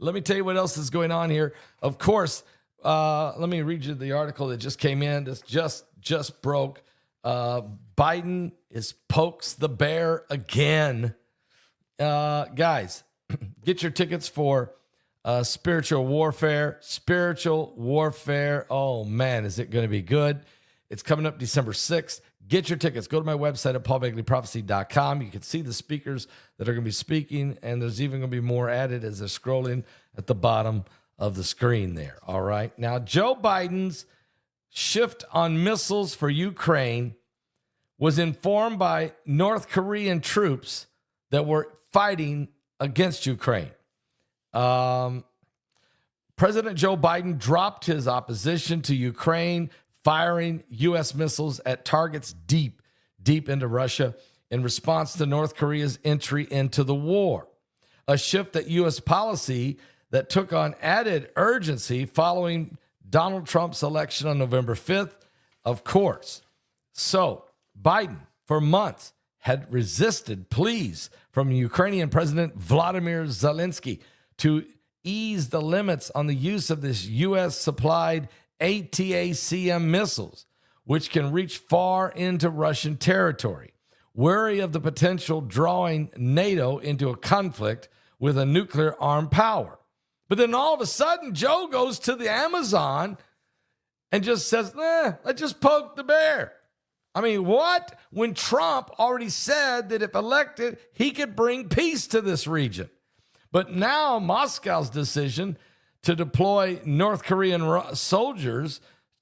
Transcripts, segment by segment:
let me tell you what else is going on here. Of course, let me read you the article that just came in. This just broke. Biden is pokes the bear again. Guys, get your tickets for spiritual warfare. Spiritual warfare. Oh, man, is it going to be good? It's coming up December 6th. Get your tickets. Go to my website at paulbegleyprophecy.com. You can see the speakers that are going to be speaking, and there's even going to be more added as they're scrolling at the bottom of the screen there. All right. Now, Joe Biden's shift on missiles for Ukraine was informed by North Korean troops that were fighting against Ukraine. President Joe Biden dropped his opposition to Ukraine, firing U.S. missiles at targets deep into Russia in response to North Korea's entry into the war. A shift that U.S. policy that took on added urgency following Donald Trump's election on November 5th, of course. So Biden, for months, had resisted pleas from Ukrainian President Vladimir Zelensky to ease the limits on the use of this U.S.-supplied ATACM missiles, which can reach far into Russian territory, wary of the potential drawing NATO into a conflict with a nuclear-armed power. But then all of a sudden, Joe goes to the Amazon and just says, let's just poke the bear. I mean, what? When Trump already said that if elected, he could bring peace to this region. But now Moscow's decision to deploy North Korean soldiers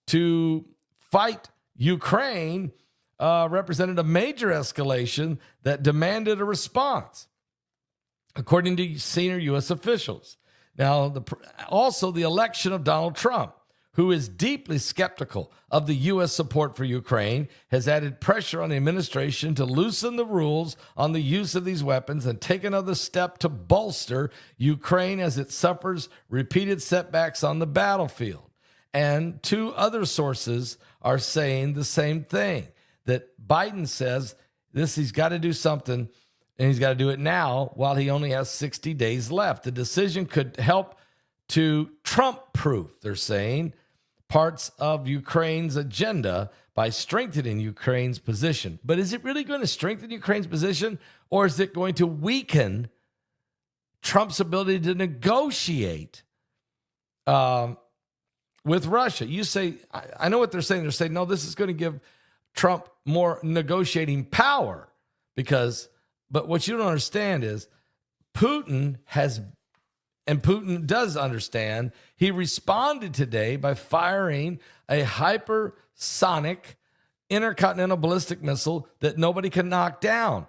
to fight Ukraine represented a major escalation that demanded a response, according to senior U.S. officials. Now, also the election of Donald Trump, who is deeply skeptical of the U.S. support for Ukraine, has added pressure on the administration to loosen the rules on the use of these weapons and take another step to bolster Ukraine as it suffers repeated setbacks on the battlefield. And two other sources are saying the same thing, that Biden says he's got to do something, and he's got to do it now while he only has 60 days left. The decision could help to Trump-proof, they're saying, parts of Ukraine's agenda by strengthening Ukraine's position. But is it really going to strengthen Ukraine's position, or is it going to weaken Trump's ability to negotiate with Russia? You say, I know what they're saying. They're saying, no, this is going to give Trump more negotiating power but what you don't understand is Putin does understand. He responded today by firing a hypersonic intercontinental ballistic missile that nobody can knock down.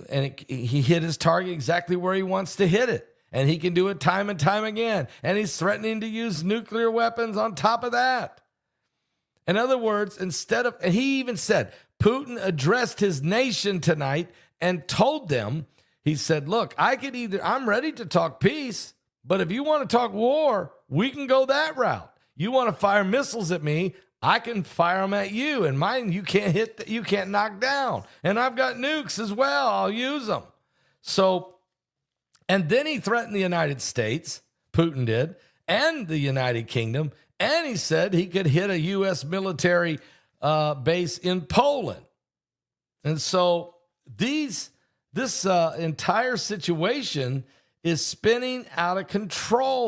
And he hit his target exactly where he wants to hit it. And he can do it time and time again. And he's threatening to use nuclear weapons on top of that. In other words, and he even said, Putin addressed his nation tonight and told them, he said, look, I'm ready to talk peace, but if you want to talk war, we can go that route. You want to fire missiles at me, I can fire them at you, and mine you can't knock down. And I've got nukes as well. I'll use them. So, and then he threatened the United States, Putin did, and the United Kingdom, and he said he could hit a U.S. military base in Poland. And so this entire situation is spinning out of control.